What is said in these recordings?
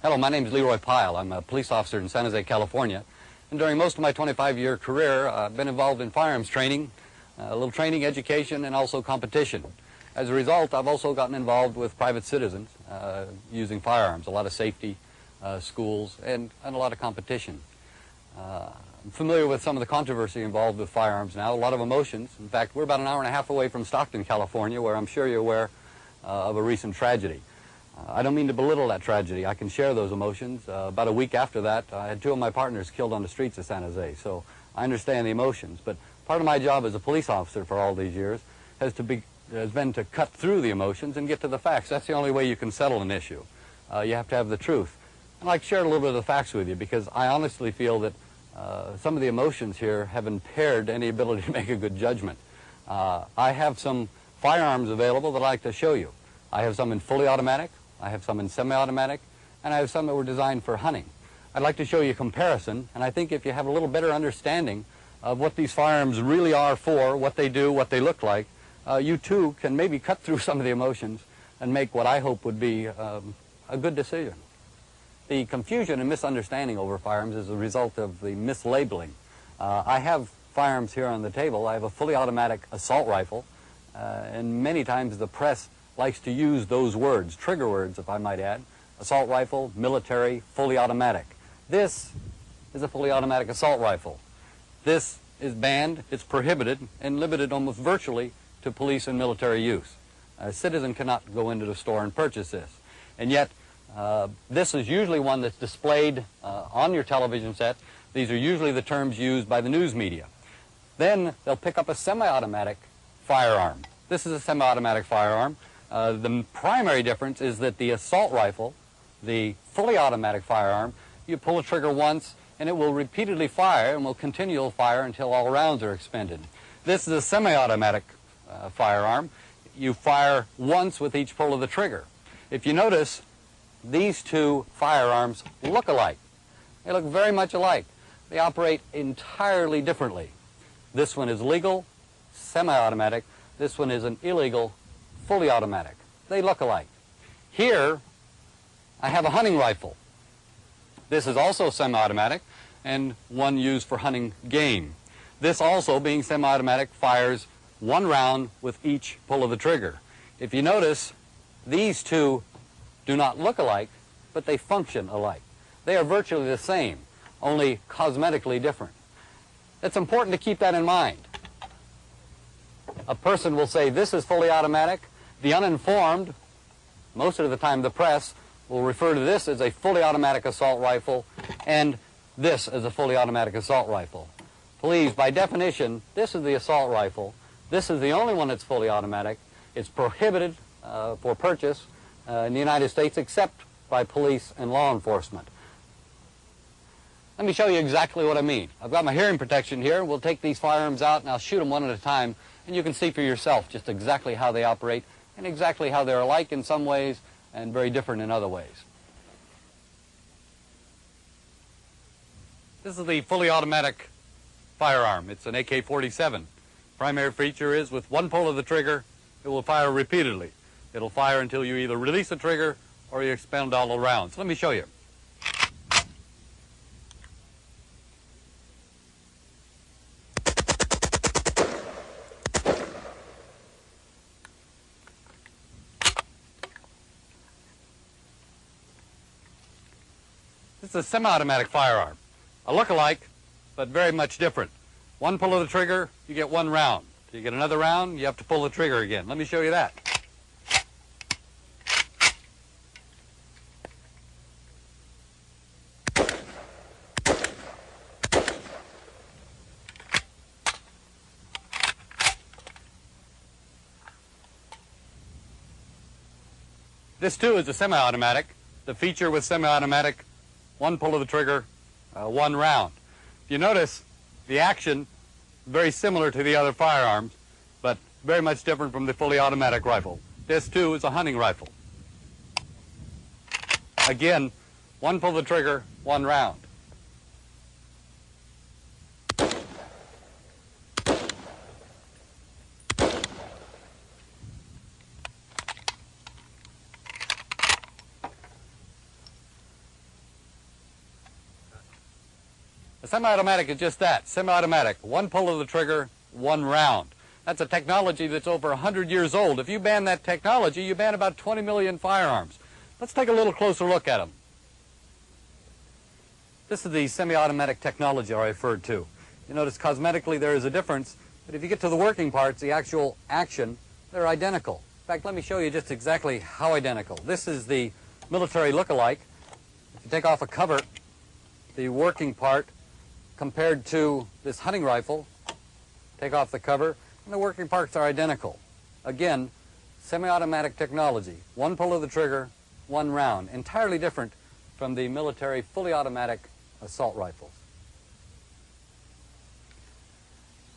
Hello, my name is Leroy Pyle. I'm a police officer in San Jose, California. And during most of my 25-year career, I've been involved in firearms training, a little training, education, and also competition. As a result, I've also gotten involved with private citizens using firearms, a lot of safety, schools, and a lot of competition. I'm familiar with some of the controversy involved with firearms now, a lot of emotions. In fact, we're about an hour and a half away from Stockton, California, where I'm sure you're aware of a recent tragedy. I don't mean to belittle that tragedy. I can share those emotions. About a week after that, I had two of my partners killed on the streets of San Jose, so I understand the emotions. But part of my job as a police officer for all these years has been to cut through the emotions and get to the facts. That's the only way you can settle an issue. You have to have the truth. I'd like to share a little bit of the facts with you because I honestly feel that some of the emotions here have impaired any ability to make a good judgment. I have some firearms available that I'd like to show you. I have some in fully automatic, I have some in semi-automatic, and I have some that were designed for hunting. I'd like to show you a comparison, and I think if you have a little better understanding of what these firearms really are for, what they do, what they look like, you too can maybe cut through some of the emotions and make what I hope would be a good decision. The confusion and misunderstanding over firearms is a result of the mislabeling. I have firearms here on the table. I have a fully automatic assault rifle, and many times the press likes to use those words, trigger words if I might add, assault rifle, military, fully automatic. This is a fully automatic assault rifle. This is banned, it's prohibited, and limited almost virtually to police and military use. A citizen cannot go into the store and purchase this. And yet, this is usually one that's displayed on your television set. These are usually the terms used by the news media. Then they'll pick up a semi-automatic firearm. This is a semi-automatic firearm. The primary difference is that the assault rifle, the fully automatic firearm, you pull the trigger once and it will repeatedly fire and will continue to fire until all rounds are expended. This is a semi-automatic firearm. You fire once with each pull of the trigger. If you notice, these two firearms look alike. They look very much alike. They operate entirely differently. This one is legal, semi-automatic. This one is an illegal, fully automatic. They look alike. Here, I have a hunting rifle. This is also semi-automatic and one used for hunting game. This also, being semi-automatic, fires one round with each pull of the trigger. If you notice, these two do not look alike, but they function alike. They are virtually the same, only cosmetically different. It's important to keep that in mind. A person will say this is fully automatic. The uninformed, most of the time the press, will refer to this as a fully automatic assault rifle and this as a fully automatic assault rifle. Please, by definition, this is the assault rifle. This is the only one that's fully automatic. It's prohibited for purchase in the United States except by police and law enforcement. Let me show you exactly what I mean. I've got my hearing protection here. We'll take these firearms out and I'll shoot them one at a time and you can see for yourself just exactly how they operate and exactly how they're alike in some ways and very different in other ways. This is the fully automatic firearm. It's an AK-47. Primary feature is with one pull of the trigger, it will fire repeatedly. It'll fire until you either release the trigger or you expend all the rounds. Let me show you. This is a semi-automatic firearm. A look-alike, but very much different. One pull of the trigger, you get one round. You get another round, you have to pull the trigger again. Let me show you that. This too is a semi-automatic. The feature with semi-automatic, one pull of the trigger, one round. If you notice, the action very similar to the other firearms, but very much different from the fully automatic rifle. This too is a hunting rifle. Again, one pull of the trigger, one round. A semi-automatic is just that, semi-automatic. One pull of the trigger, one round. That's a technology that's over 100 years old. If you ban that technology, you ban about 20 million firearms. Let's take a little closer look at them. This is the semi-automatic technology I referred to. You notice cosmetically there is a difference, but if you get to the working parts, the actual action, they're identical. In fact, let me show you just exactly how identical. This is the military look-alike. If you take off a cover, the working part compared to this hunting rifle, take off the cover, and the working parts are identical. Again, semi-automatic technology. One pull of the trigger, one round. Entirely different from the military fully automatic assault rifles.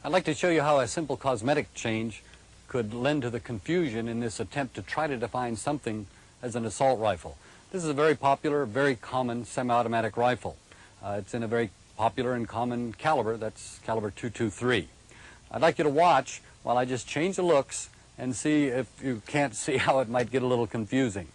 I'd like to show you how a simple cosmetic change could lend to the confusion in this attempt to try to define something as an assault rifle. This is a very popular, very common semi-automatic rifle. It's in a very popular and common caliber, that's caliber .223. I'd like you to watch while I just change the looks and see if you can't see how it might get a little confusing.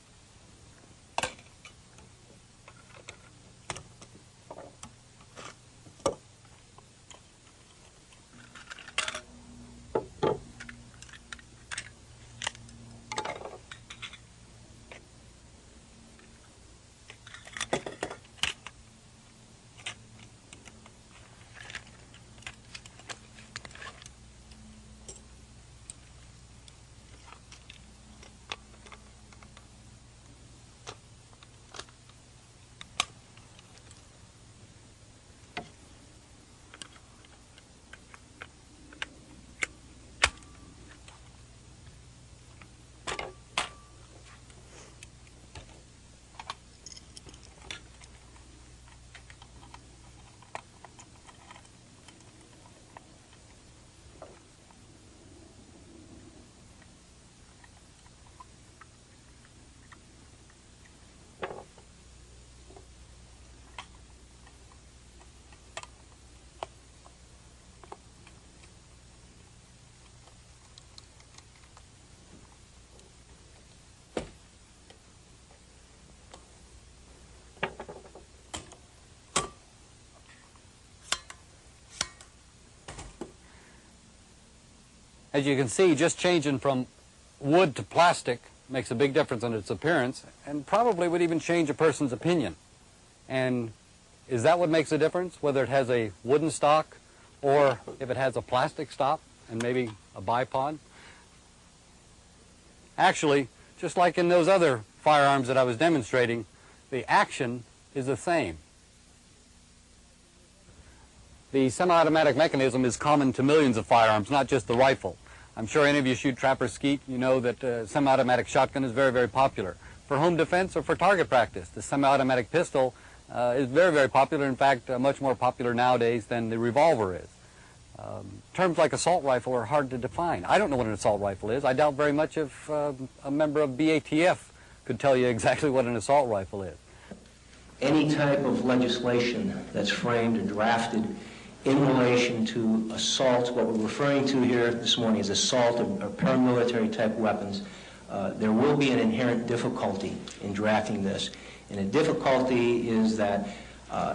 As you can see, just changing from wood to plastic makes a big difference in its appearance and probably would even change a person's opinion. And is that what makes a difference, whether it has a wooden stock or if it has a plastic stop and maybe a bipod? Actually, just like in those other firearms that I was demonstrating, the action is the same. The semi-automatic mechanism is common to millions of firearms, not just the rifle. I'm sure any of you shoot trapper skeet, you know that semi-automatic shotgun is very, very popular. For home defense or for target practice, the semi-automatic pistol is very, very popular. In fact, much more popular nowadays than the revolver is. Terms like assault rifle are hard to define. I don't know what an assault rifle is. I doubt very much if a member of BATF could tell you exactly what an assault rifle is. Any type of legislation that's framed and drafted in relation to assault, what we're referring to here this morning is assault or paramilitary type weapons, there will be an inherent difficulty in drafting this. And the difficulty is that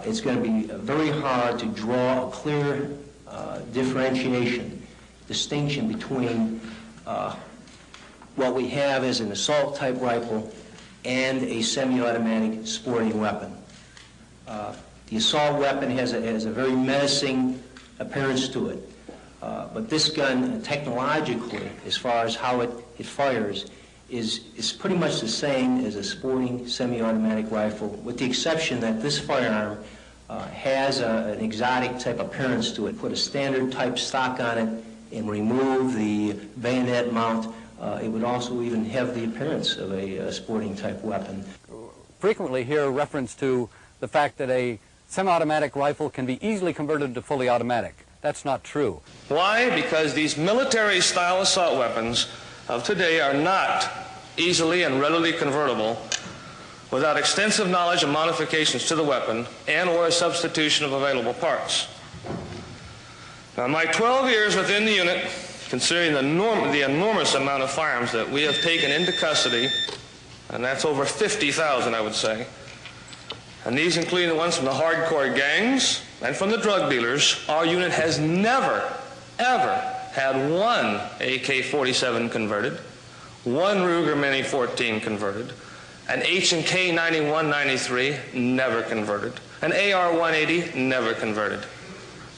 it's going to be very hard to draw a clear distinction between what we have as an assault type rifle and a semi-automatic sporting weapon. The assault weapon has a very menacing appearance to it. But this gun, technologically, as far as how it fires, is pretty much the same as a sporting semi-automatic rifle, with the exception that this firearm has an exotic type appearance to it. Put a standard type stock on it and remove the bayonet mount. It would also even have the appearance of a sporting type weapon. Frequently hear reference to the fact that a semi-automatic rifle can be easily converted to fully automatic. That's not true. Why? Because these military-style assault weapons of today are not easily and readily convertible without extensive knowledge and modifications to the weapon and or a substitution of available parts. Now, my 12 years within the unit, considering the enormous amount of firearms that we have taken into custody, and that's over 50,000, I would say, and these including the ones from the hardcore gangs and from the drug dealers, our unit has never, ever had one AK-47 converted, one Ruger Mini 14 converted, an H&K 9193 never converted, an AR-180 never converted.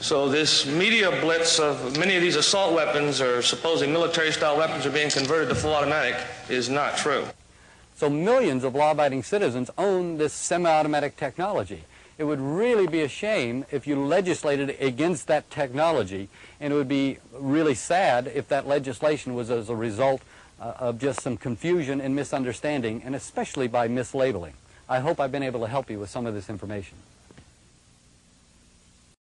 So this media blitz of many of these assault weapons or supposedly military-style weapons are being converted to full automatic is not true. So millions of law-abiding citizens own this semi-automatic technology. It would really be a shame if you legislated against that technology, and it would be really sad if that legislation was as a result of just some confusion and misunderstanding, and especially by mislabeling. I hope I've been able to help you with some of this information.